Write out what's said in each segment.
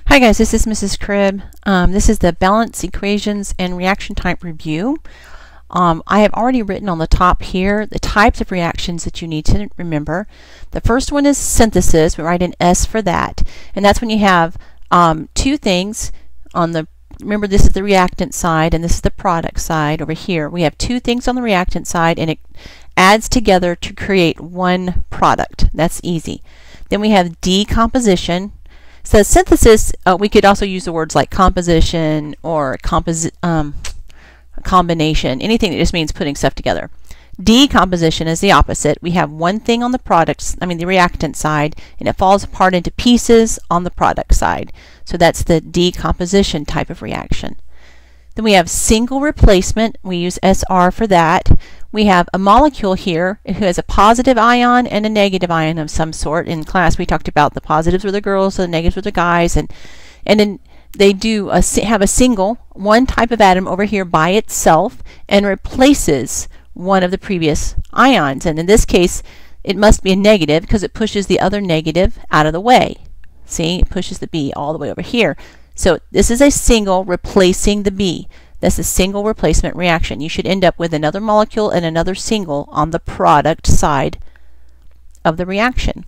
Hi guys, this is Mrs. Cribb. This is the balance equations and reaction type review. I have already written on the top here the types of reactions that you need to remember. The first one is synthesis. We write an S for that. And that's when you have two things on the, remember this is the reactant side and this is the product side over here. We have two things on the reactant side and it adds together to create one product. That's easy. Then we have decomposition. So synthesis, we could also use the words like composition or combination, anything that just means putting stuff together. Decomposition is the opposite. We have one thing on the the reactant side, and it falls apart into pieces on the product side. So that's the decomposition type of reaction. Then we have single replacement. We use SR for that. We have a molecule here who has a positive ion and a negative ion of some sort. In class we talked about the positives were the girls, the negatives were the guys, and then they do have a single, one type of atom over here by itself and replaces one of the previous ions. And in this case it must be a negative because it pushes the other negative out of the way. See, it pushes the B all the way over here. So this is a single replacing the B. That's a single replacement reaction. You should end up with another molecule and another single on the product side of the reaction.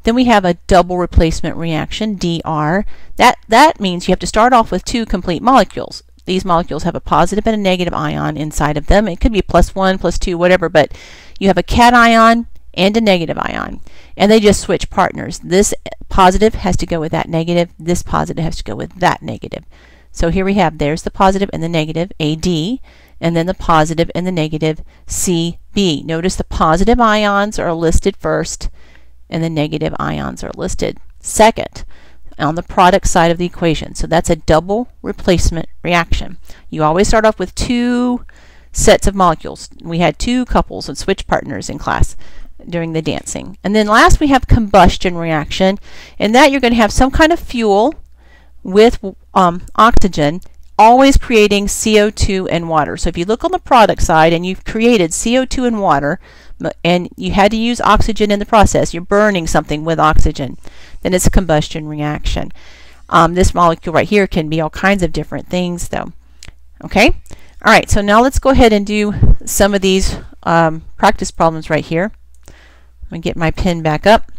Then we have a double replacement reaction, DR. That means you have to start off with two complete molecules. These molecules have a positive and a negative ion inside of them. It could be +1, +2, whatever, but you have a cation and a negative ion, and they just switch partners. This positive has to go with that negative, this positive has to go with that negative. So here we have, there's the positive and the negative, AD, and then the positive and the negative, CB. Notice the positive ions are listed first, and the negative ions are listed second on the product side of the equation. So that's a double replacement reaction. You always start off with two sets of molecules. We had two couples and switch partners in class during the dancing. And then last we have combustion reaction, and that you're going to have some kind of fuel with oxygen, always creating CO2 and water. So if you look on the product side and you've created CO2 and water and you had to use oxygen in the process, you're burning something with oxygen, then it's a combustion reaction. This molecule right here can be all kinds of different things though. Okay? Alright, so now let's go ahead and do some of these practice problems right here. I'm going to get my pen back up.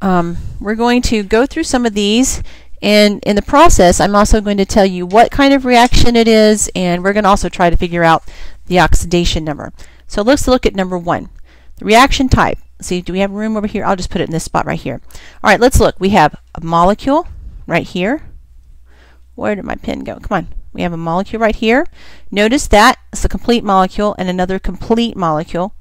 We're going to go through some of these, and in the process I'm also going to tell you what kind of reaction it is, and we're going to also try to figure out the oxidation number. So let's look at number 1. The reaction type. See, do we have room over here? I'll just put it in this spot right here. Alright, let's look. We have a molecule right here. Where did my pen go? Come on. We have a molecule right here. Notice that it's a complete molecule and another complete molecule.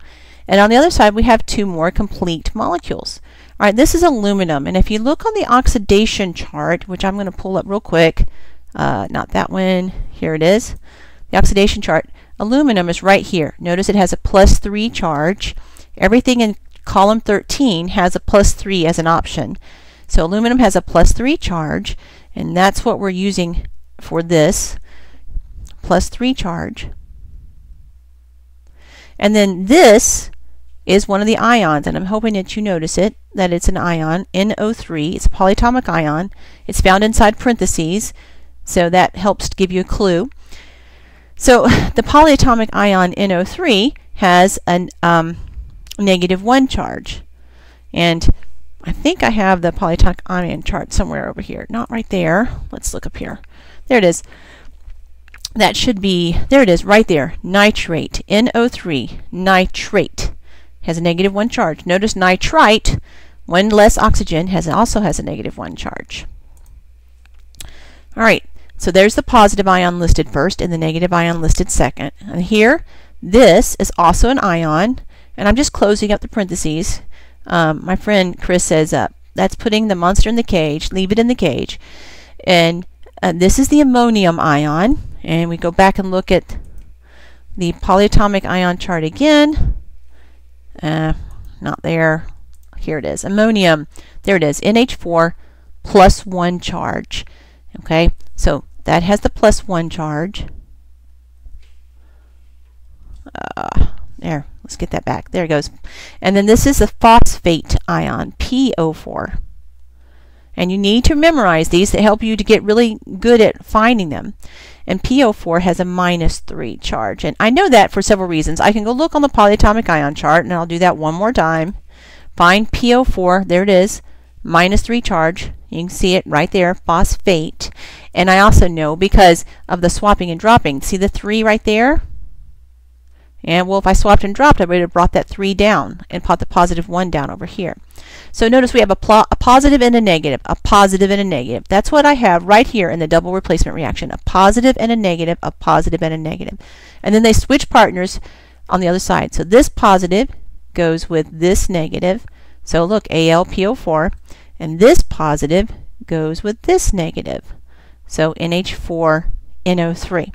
And on the other side we have two more complete molecules. Alright, this is aluminum, and if you look on the oxidation chart, which I'm going to pull up real quick, not that one, here it is, the oxidation chart, aluminum is right here. Notice it has a +3 charge. Everything in column 13 has a +3 as an option. So aluminum has a +3 charge, and that's what we're using for this, +3 charge. And then this is one of the ions, and I'm hoping that you notice it, that it's an ion, NO3. It's a polyatomic ion. It's found inside parentheses, so that helps to give you a clue. So the polyatomic ion NO3 has a -1 charge, and I think I have the polyatomic ion chart somewhere over here. Not right there. Let's look up here. There it is. That should be, there it is, right there. Nitrate, NO3, nitrate, has a -1 charge. Notice nitrite, one less oxygen, also has a -1 charge. Alright, so there's the positive ion listed first and the negative ion listed second. And here, this is also an ion, and I'm just closing up the parentheses. My friend Chris says, that's putting the monster in the cage, leave it in the cage. And this is the ammonium ion, and we go back and look at the polyatomic ion chart again. Not there. Here it is. Ammonium. There it is. NH4 +1 charge. Okay, so that has the +1 charge. There. Let's get that back. There it goes. And then this is the phosphate ion, PO4. And you need to memorize these to help you to get really good at finding them. And PO4 has a -3 charge. And I know that for several reasons. I can go look on the polyatomic ion chart, and I'll do that one more time. Find PO4, there it is, -3 charge. You can see it right there, phosphate. And I also know because of the swapping and dropping, see the 3 right there? And well, if I swapped and dropped, I would have brought that 3 down and put the +1 down over here. So notice we have a positive and a negative, a positive and a negative. That's what I have right here in the double replacement reaction, a positive and a negative, a positive and a negative. And then they switch partners on the other side. So this positive goes with this negative. So look, AlPO4. And this positive goes with this negative. So NH4NO3.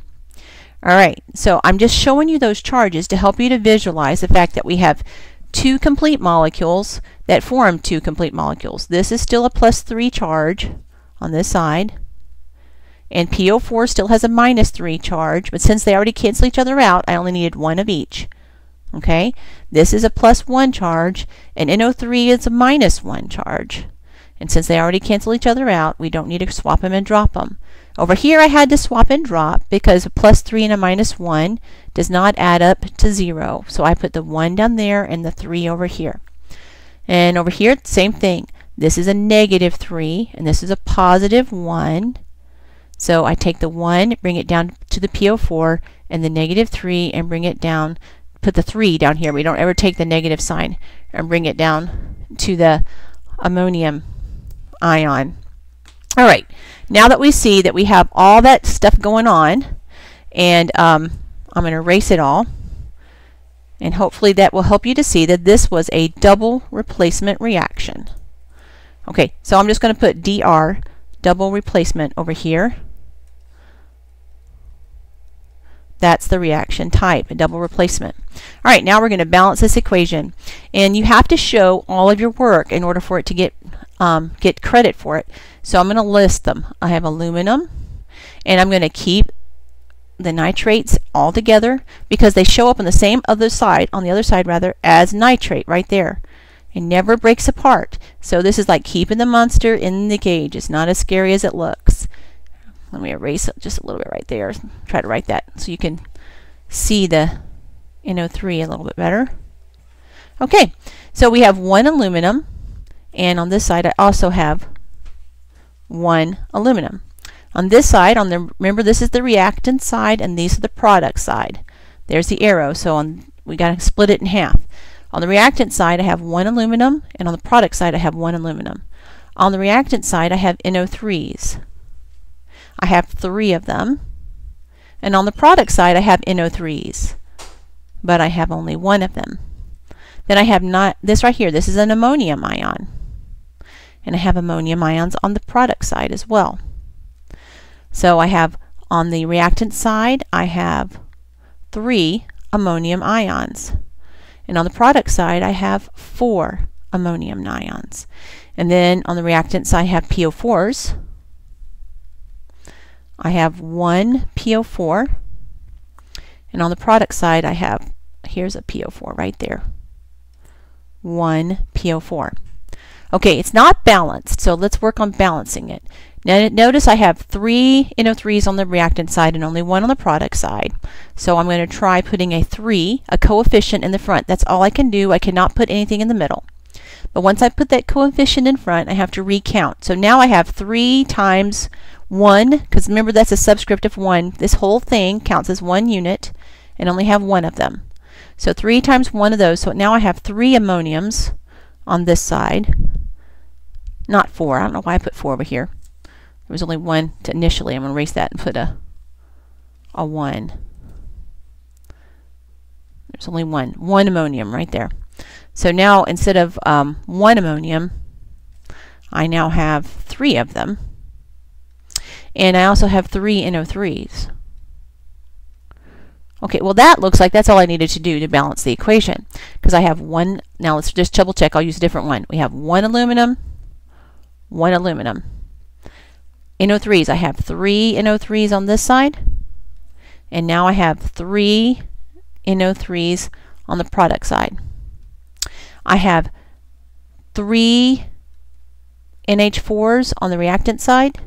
All right, so I'm just showing you those charges to help you to visualize the fact that we have 2 complete molecules that form 2 complete molecules. This is still a +3 charge on this side, and PO4 still has a -3 charge, but since they already cancel each other out, I only needed 1 of each. Okay, this is a +1 charge, and NO3 is a -1 charge. And since they already cancel each other out, we don't need to swap them and drop them. Over here I had to swap and drop because a +3 and a -1 does not add up to 0. So I put the 1 down there and the 3 over here. And over here, same thing. This is a -3 and this is a +1. So I take the 1, bring it down to the PO4, and the -3 and bring it down, put the 3 down here. We don't ever take the negative sign, and bring it down to the ammonium ion. All right, now that we see that we have all that stuff going on, and I'm going to erase it all, and hopefully that will help you to see that this was a double replacement reaction. Okay, so I'm just going to put DR, double replacement, over here. That's the reaction type, a double replacement. All right, now we're going to balance this equation. And you have to show all of your work in order for it to get credit for it. So I'm going to list them. I have aluminum, and I'm going to keep the nitrates all together because they show up on the other side rather, as nitrate right there. It never breaks apart. So this is like keeping the monster in the cage. It's not as scary as it looks. Let me erase it just a little bit right there. Try to write that so you can see the NO3 a little bit better. Okay, so we have 1 aluminum, and on this side I also have 1 aluminum. On this side, remember this is the reactant side and these are the product side. There's the arrow, so we got to split it in half. On the reactant side I have 1 aluminum, and on the product side I have 1 aluminum. On the reactant side I have NO3s. I have 3 of them, and on the product side I have NO3s, but I have only 1 of them. Then I have this right here. This is an ammonium ion, and I have ammonium ions on the product side as well. So I have, on the reactant side, I have 3 ammonium ions, and on the product side I have 4 ammonium ions. And then on the reactant side I have PO4s. I have 1 PO4, and on the product side I have, here's a PO4 right there, 1 PO4. Okay, it's not balanced, so let's work on balancing it. Now notice I have 3 NO3s on the reactant side and only 1 on the product side. So I'm going to try putting a 3, a coefficient, in the front. That's all I can do. I cannot put anything in the middle. But once I put that coefficient in front, I have to recount. So now I have 3 times 1, because remember that's a subscript of 1. This whole thing counts as 1 unit and only have 1 of them. So 3 times 1 of those. So now I have 3 ammoniums on this side. Not 4. I don't know why I put 4 over here. There was only 1 initially. I'm going to erase that and put a 1. There's only 1 ammonium right there. So now instead of 1 ammonium, I now have 3 of them. And I also have 3 NO3s. Okay, well that looks like that's all I needed to do to balance the equation. Because I have 1, now let's just double check, I'll use a different one. We have 1 aluminum, 1 aluminum. NO3s, I have 3 NO3s on this side. And now I have 3 NO3s on the product side. I have 3 NH4s on the reactant side,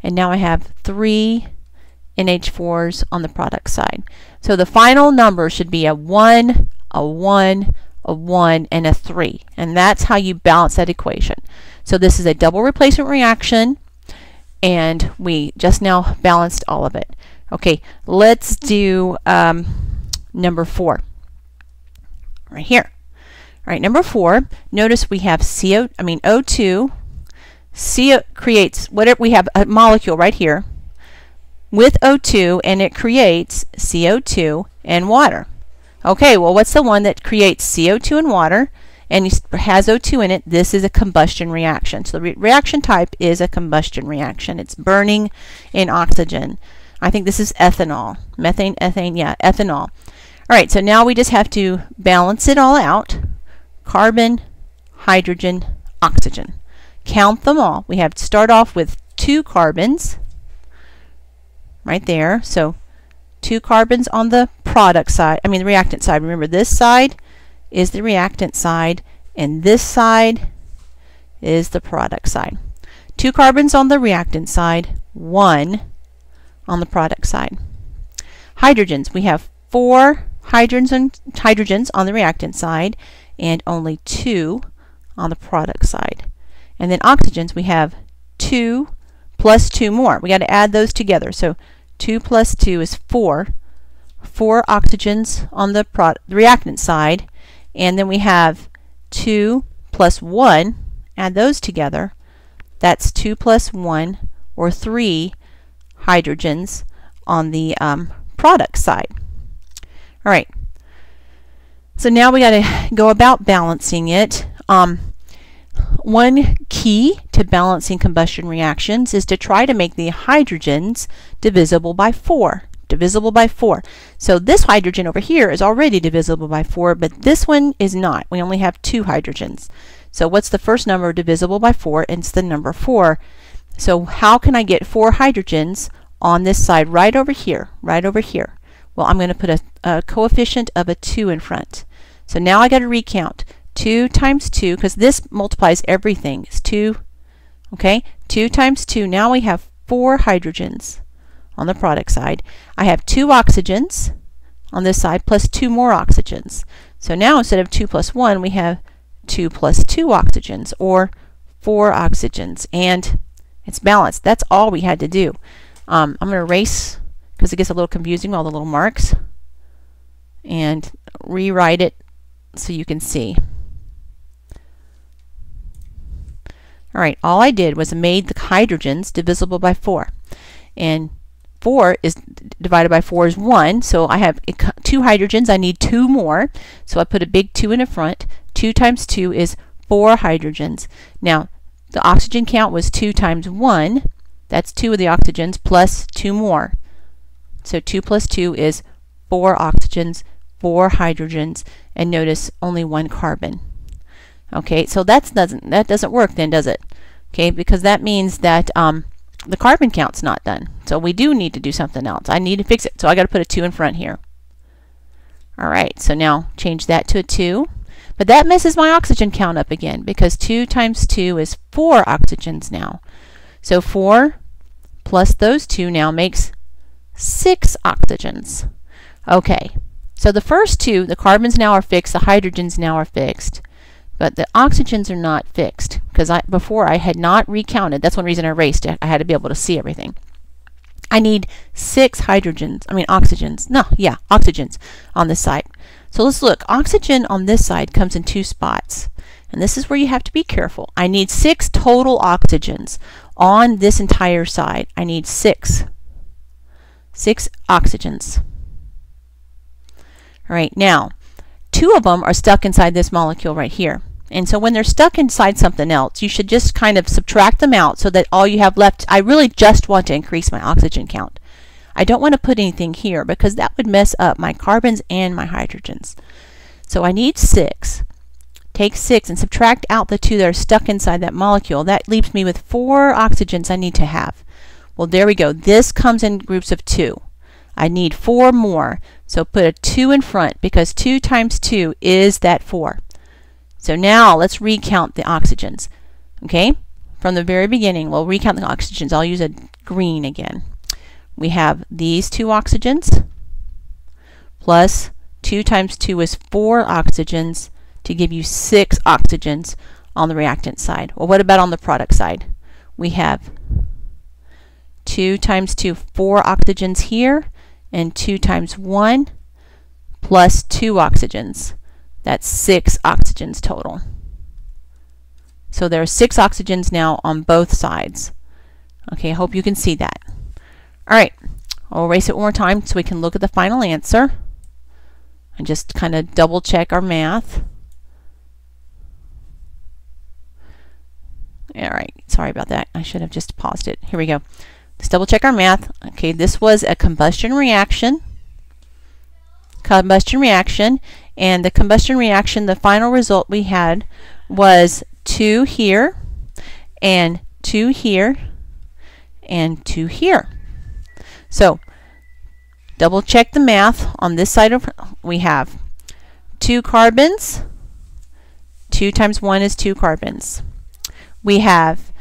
and now I have 3 NH4s on the product side. So the final number should be a 1, a 1, a 1, and a 3. And that's how you balance that equation. So this is a double replacement reaction, and we just now balanced all of it. Okay, let's do number 4 right here. All right, number 4, notice we have O2. CO creates whatever, we have a molecule right here with O2, and it creates CO2 and water. Okay, well, what's the one that creates CO2 and water and has O2 in it? This is a combustion reaction. So the reaction type is a combustion reaction. It's burning in oxygen. I think this is ethanol. Methane, ethane, yeah, ethanol. All right, so now we just have to balance it all out. Carbon, hydrogen, oxygen. Count them all. We have to start off with 2 carbons right there. So 2 carbons on the product side, the reactant side. Remember, this side is the reactant side, and this side is the product side. 2 carbons on the reactant side, 1 on the product side. Hydrogens, we have 4 hydrogens on the reactant side, and only 2 on the product side. And then oxygens, we have 2 plus 2 more. We got to add those together. So 2 plus 2 is 4. 4 oxygens on the reactant side. And then we have 2 plus 1. Add those together. That's 2 plus 1, or 3 hydrogens on the product side. All right. So now we got to go about balancing it. One key to balancing combustion reactions is to try to make the hydrogens divisible by 4. Divisible by 4. So this hydrogen over here is already divisible by 4, but this one is not. We only have 2 hydrogens. So what's the first number divisible by 4? It's the number 4. So how can I get 4 hydrogens on this side right over here? Right over here. Well, I'm going to put a coefficient of a 2 in front. So now I got to recount. 2 times 2, because this multiplies everything, is 2. Okay, 2 times 2. Now we have 4 hydrogens on the product side. I have 2 oxygens on this side plus 2 more oxygens. So now instead of 2 plus 1, we have 2 plus 2 oxygens, or 4 oxygens, and it's balanced. That's all we had to do. I'm going to erase, because it gets a little confusing with all the little marks, and rewrite it so you can see. All right, all I did was made the hydrogens divisible by 4. And 4 is divided by 4 is 1, so I have 2 hydrogens. I need 2 more, so I put a big 2 in the front. 2 times 2 is 4 hydrogens. Now, the oxygen count was 2 times 1. That's 2 of the oxygens plus 2 more. So 2 plus 2 is 4 oxygens, 4 hydrogens, and notice only 1 carbon. Okay, so that doesn't work then, does it? Okay, because that means that the carbon count's not done. So we do need to do something else. I need to fix it. So I got to put a 2 in front here. All right, so now change that to a 2. But that messes my oxygen count up again, because 2 times 2 is 4 oxygens now. So 4 plus those 2 now makes 6 oxygens. Okay, so the first 2, the carbons now are fixed, the hydrogens now are fixed. But the oxygens are not fixed, because before I had not recounted. That's one reason I erased it. I had to be able to see everything. I need 6 oxygens. No, yeah, oxygens on this side. So let's look. Oxygen on this side comes in 2 spots. And this is where you have to be careful. I need 6 total oxygens on this entire side. I need 6. 6 oxygens. All right, now, 2 of them are stuck inside this molecule right here. And so when they're stuck inside something else, you should just kind of subtract them out so that all you have left, I really just want to increase my oxygen count. I don't want to put anything here because that would mess up my carbons and my hydrogens. So I need 6. Take 6 and subtract out the 2 that are stuck inside that molecule. That leaves me with 4 oxygens I need to have. Well, there we go. This comes in groups of 2. I need 4 more. So put a 2 in front, because 2 times 2 is that 4. So now let's recount the oxygens. Okay, from the very beginning, we'll recount the oxygens. I'll use a green again. We have these 2 oxygens plus 2 times 2 is 4 oxygens to give you 6 oxygens on the reactant side. Well, what about on the product side? We have 2 times 2, 4 oxygens here, and 2 times 1 plus 2 oxygens. That's 6 oxygens total. So there are 6 oxygens now on both sides. Okay, I hope you can see that. All right, I'll erase it one more time so we can look at the final answer and just kind of double check our math. All right, sorry about that. I should have just paused it. Here we go. Let's double check our math. Okay, this was a combustion reaction. And the combustion reaction, the final result we had was 2 here, and 2 here, and 2 here. So, double check the math. On this side we have 2 carbons. 2 times 1 is 2 carbons. We have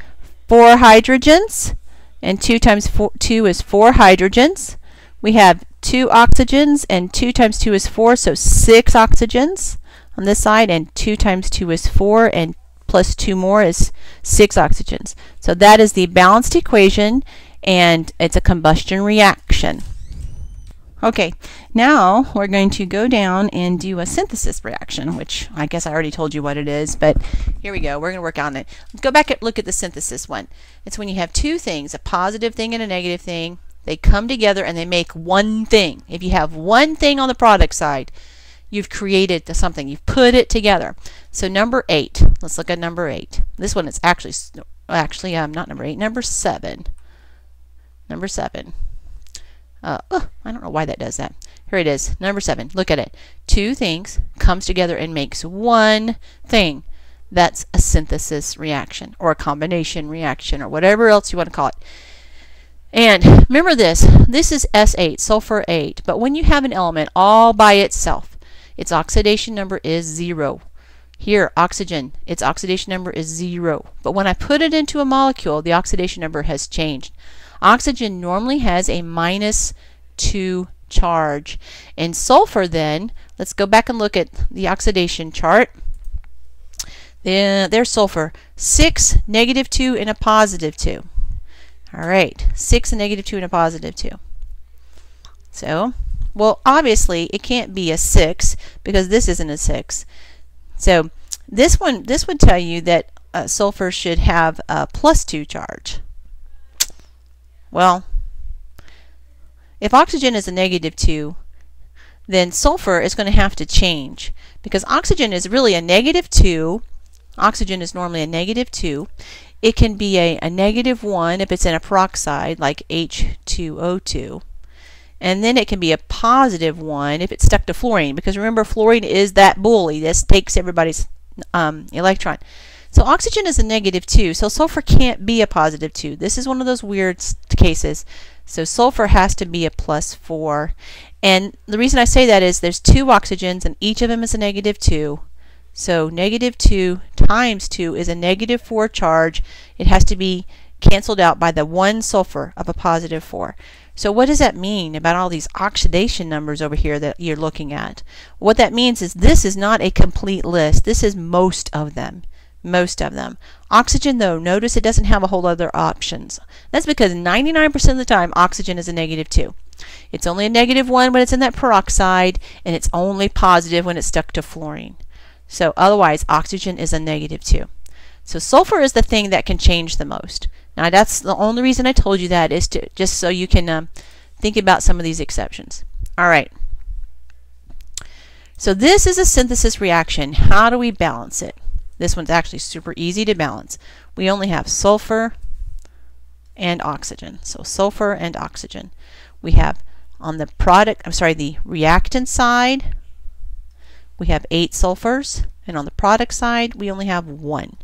4 hydrogens, and 2 times 2 is 4 hydrogens. We have 2 oxygens, and 2 times 2 is 4, so 6 oxygens on this side, and 2 times 2 is 4, and plus 2 more is 6 oxygens. So that is the balanced equation, and it's a combustion reaction. Okay, now we're going to go down and do a synthesis reaction, which I guess I already told you what it is, but here we go. We're going to work on it. Let's go back and look at the synthesis one. It's when you have 2 things, a positive thing and a negative thing. They come together and they make one thing. If you have one thing on the product side, you've created something. You've put it together. So number 8. Let's look at number 8. This one is actually not number 8. Number 7. Number 7. I don't know why that does that. Here it is. Number 7. Look at it. 2 things comes together and makes one thing. That's a synthesis reaction, or a combination reaction, or whatever else you want to call it. And remember this. This is S8, sulfur 8. But when you have an element all by itself, its oxidation number is 0. Here, oxygen, its oxidation number is 0. But when I put it into a molecule, the oxidation number has changed. Oxygen normally has a -2 charge. And sulfur then, let's go back and look at the oxidation chart. There's sulfur. 6, -2, and a +2. All right, 6, a -2, and a +2. So, well, obviously it can't be a 6 because this isn't a 6. So this would tell you that sulfur should have a +2 charge. Well, if oxygen is a -2, then sulfur is going to have to change because oxygen is really a -2. Oxygen is normally a -2. It can be a -1 if it's in a peroxide like H2O2. And then it can be a +1 if it's stuck to fluorine, because remember, fluorine is that bully. This takes everybody's electron. So oxygen is a -2, so sulfur can't be a +2. This is one of those weird cases. So sulfur has to be a +4. And the reason I say that is there's 2 oxygens and each of them is a -2. So -2 times 2 is a -4 charge. It has to be canceled out by the 1 sulfur of a +4. So what does that mean about all these oxidation numbers over here that you're looking at? What that means is this is not a complete list. This is most of them. Most of them. Oxygen, though, notice it doesn't have a whole other options. That's because 99% of the time oxygen is a -2. It's only a -1 when it's in that peroxide, and it's only positive when it's stuck to fluorine. So otherwise, oxygen is a -2. So sulfur is the thing that can change the most. Now that's the only reason I told you that, is to just so you can think about some of these exceptions. All right. So this is a synthesis reaction. How do we balance it? This one's actually super easy to balance. We only have sulfur and oxygen. So sulfur and oxygen. We have on the the reactant side, we have 8 sulfurs, and on the product side, we only have 1.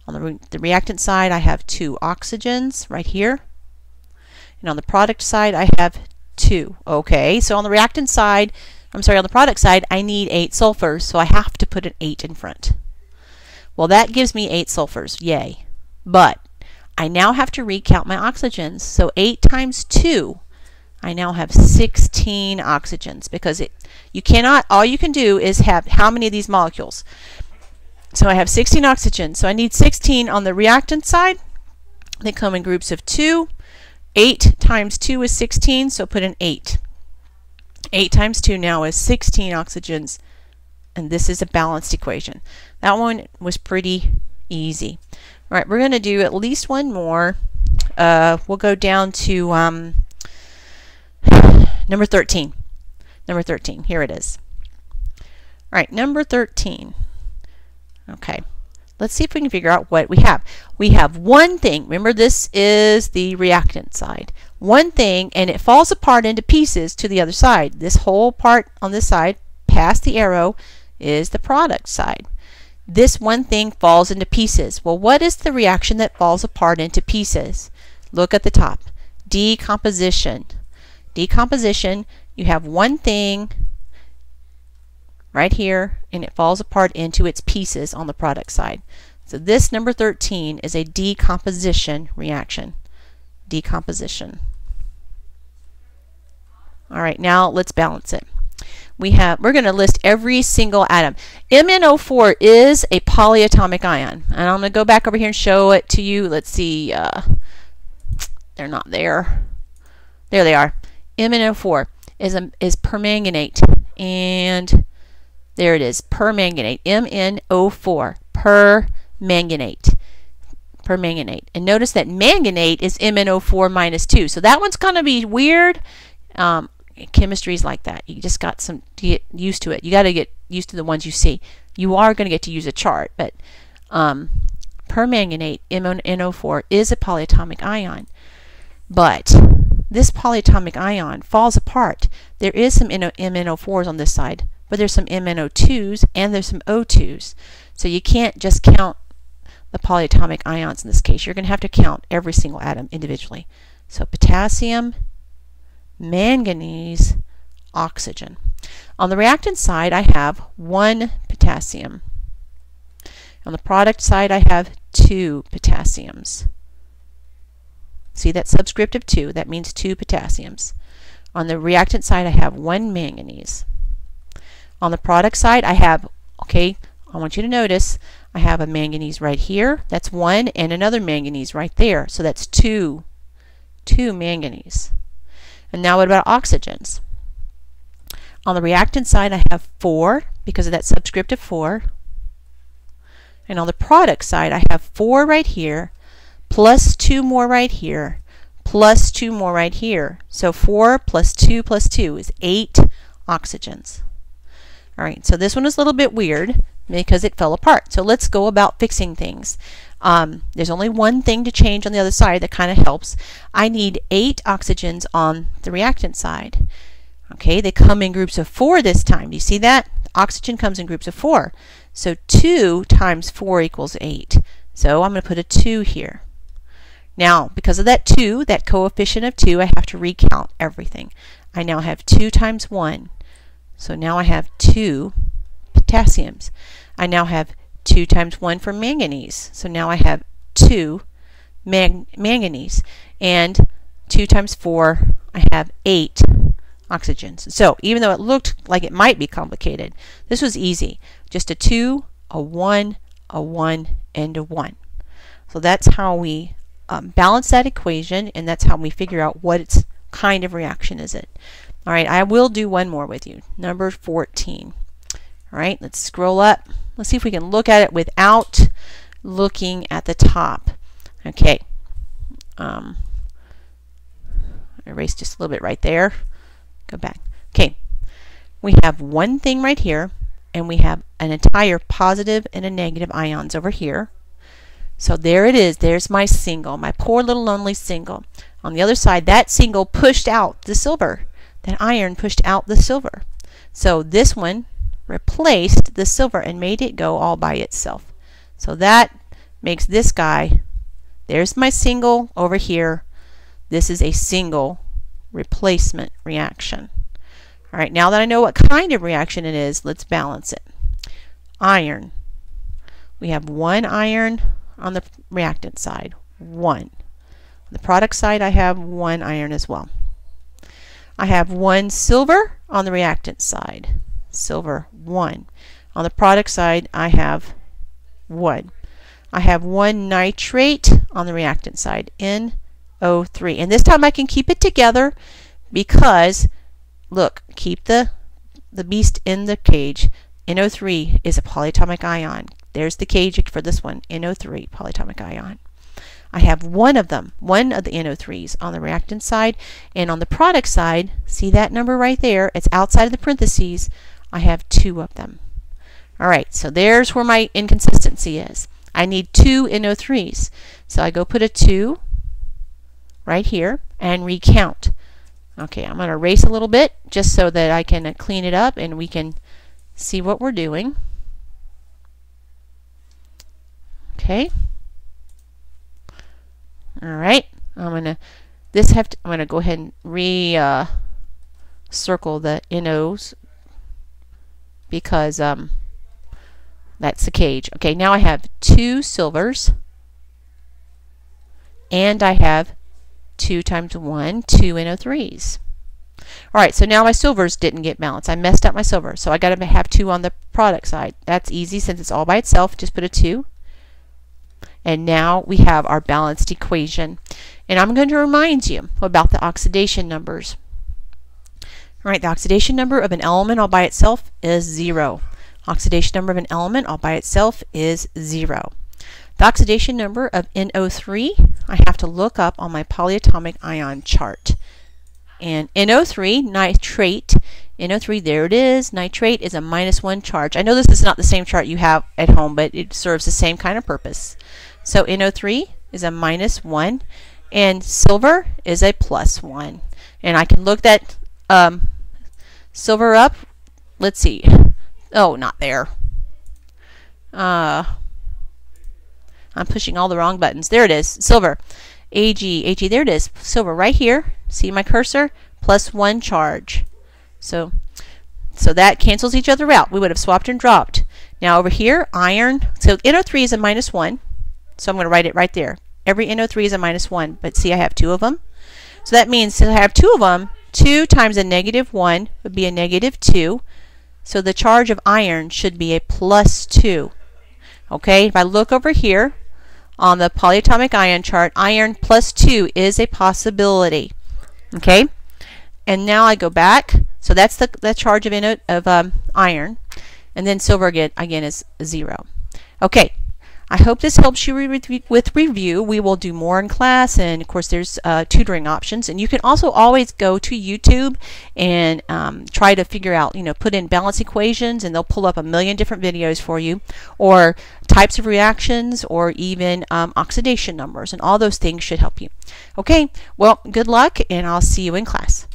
On the reactant side, I have 2 oxygens right here, and on the product side, I have 2. Okay, so on the reactant side, on the product side, I need 8 sulfurs, so I have to put an 8 in front. Well, that gives me 8 sulfurs, yay. But I now have to recount my oxygens. So 8 times 2, I now have 16 oxygens, because you cannot, all you can do is have how many of these molecules. So I have 16 oxygens. So I need 16 on the reactant side. They come in groups of 2. 8 times 2 is 16, so put an 8. 8 times 2 now is 16 oxygens, and this is a balanced equation. That one was pretty easy. All right, we're going to do at least one more. We'll go down to number 13. Number 13, here it is. All right, number 13. Okay, let's see if we can figure out what we have. We have one thing. Remember, this is the reactant side. One thing, and it falls apart into pieces to the other side. This whole part on this side, past the arrow, is the product side. This one thing falls into pieces. Well, what is the reaction that falls apart into pieces? Look at the top. Decomposition. Decomposition, you have one thing right here, and it falls apart into its pieces on the product side. So this number 13 is a decomposition reaction. Decomposition. All right, now let's balance it. We're going to list every single atom. MnO4 is a polyatomic ion. And I'm going to go back over here and show it to you. Let's see. They're not there. There they are. MnO4 is permanganate. And there it is, permanganate. MnO4, permanganate. Permanganate. And notice that manganate is MnO4 minus 2. So that one's going to be weird. Chemistry is like that. You just got to get used to it. You got to get used to the ones you see. You are going to get to use a chart, but permanganate, MnO4, is a polyatomic ion. But this polyatomic ion falls apart. There is some MnO4s on this side, but there's some MnO2s and there's some O2s. So you can't just count the polyatomic ions in this case. You're going to have to count every single atom individually. So potassium, manganese, oxygen. On the reactant side, I have 1 potassium. On the product side, I have 2 potassiums. See that subscript of 2? That means 2 potassiums. On the reactant side, I have 1 manganese. On the product side, I have, okay, I want you to notice, I have a manganese right here. That's 1, and another manganese right there. So that's 2 manganese. And now what about oxygens? On the reactant side, I have 4 because of that subscript of 4. And on the product side, I have 4 right here, plus 2 more right here, plus 2 more right here. So 4 plus 2 is 8 oxygens. All right, so this one is a little bit weird because it fell apart. So let's go about fixing things. There's only one thing to change on the other side that kind of helps. I need 8 oxygens on the reactant side. Okay, they come in groups of 4 this time. Do you see that? Oxygen comes in groups of 4. So 2 times 4 equals 8. So I'm going to put a 2 here. Now, because of that 2, that coefficient of 2, I have to recount everything. I now have 2 times 1. So now I have 2 potassiums. I now have 2 times 1 for manganese. So now I have 2 manganese. And 2 times 4, I have 8 oxygens. So even though it looked like it might be complicated, this was easy. Just a 2, a 1, a 1, and a 1. So that's how we balance that equation, and that's how we figure out what its kind of reaction is it. All right, I will do one more with you. Number 14. All right, let's scroll up. Let's see if we can look at it without looking at the top. Okay. Erase just a little bit right there. Go back. Okay. We have one thing right here, and we have an entire positive and a negative ions over here. So there it is. There's my single, my poor little lonely single. On the other side, that single pushed out the silver. That iron pushed out the silver. So this one replaced the silver and made it go all by itself. So that makes this guy, there's my single over here. This is a single replacement reaction. All right, now that I know what kind of reaction it is, let's balance it. Iron. We have 1 iron on the reactant side, 1. On the product side, I have 1 iron as well. I have 1 silver on the reactant side. Silver, 1. On the product side, I have 1. I have 1 nitrate on the reactant side, NO3. And this time I can keep it together because, look, keep the beast in the cage. NO3 is a polyatomic ion. There's the cage for this one, NO3, polyatomic ion. I have 1 of them, 1 of the NO3s on the reactant side, and on the product side, see that number right there? It's outside of the parentheses. I have 2 of them. All right, so there's where my inconsistency is. I need 2 NO3s. So I go put a 2 right here and recount. Okay, I'm going to erase a little bit just so that I can clean it up and we can see what we're doing. Okay. All right. I'm going to go ahead and circle the NOs because that's the cage. Okay, now I have 2 silvers and I have 2 times 1, 2 NO3s. All right, so now my silvers didn't get balanced. I messed up my silver, so I got to have 2 on the product side. That's easy since it's all by itself. Just put a 2. And now we have our balanced equation. And I'm going to remind you about the oxidation numbers. All right, the oxidation number of an element all by itself is 0. Oxidation number of an element all by itself is 0. The oxidation number of NO3, I have to look up on my polyatomic ion chart. And NO3, nitrate, NO3, there it is. Nitrate is a -1 charge. I know this is not the same chart you have at home, but it serves the same kind of purpose. So NO3 is a -1, and silver is a +1. And I can look that silver up. Let's see. Oh, not there. I'm pushing all the wrong buttons. There it is. Silver. AG, there it is. Silver right here. See my cursor? +1 charge. So that cancels each other out. We would have swapped and dropped. Now over here, iron. So NO3 is a -1. So I'm going to write it right there. Every NO3 is a -1. But see, I have 2 of them. So that means since I have 2 of them, 2 times a -1 would be a -2. So the charge of iron should be a +2. Okay, if I look over here on the polyatomic ion chart, iron +2 is a possibility. Okay, and now I go back. So that's the charge of iron, and then silver again is 0. Okay, I hope this helps you with review. We will do more in class, and of course there's tutoring options, and you can also always go to YouTube and try to figure out, put in balance equations, and they'll pull up a million different videos for you, or types of reactions, or even oxidation numbers, and all those things should help you. Okay, well, good luck, and I'll see you in class.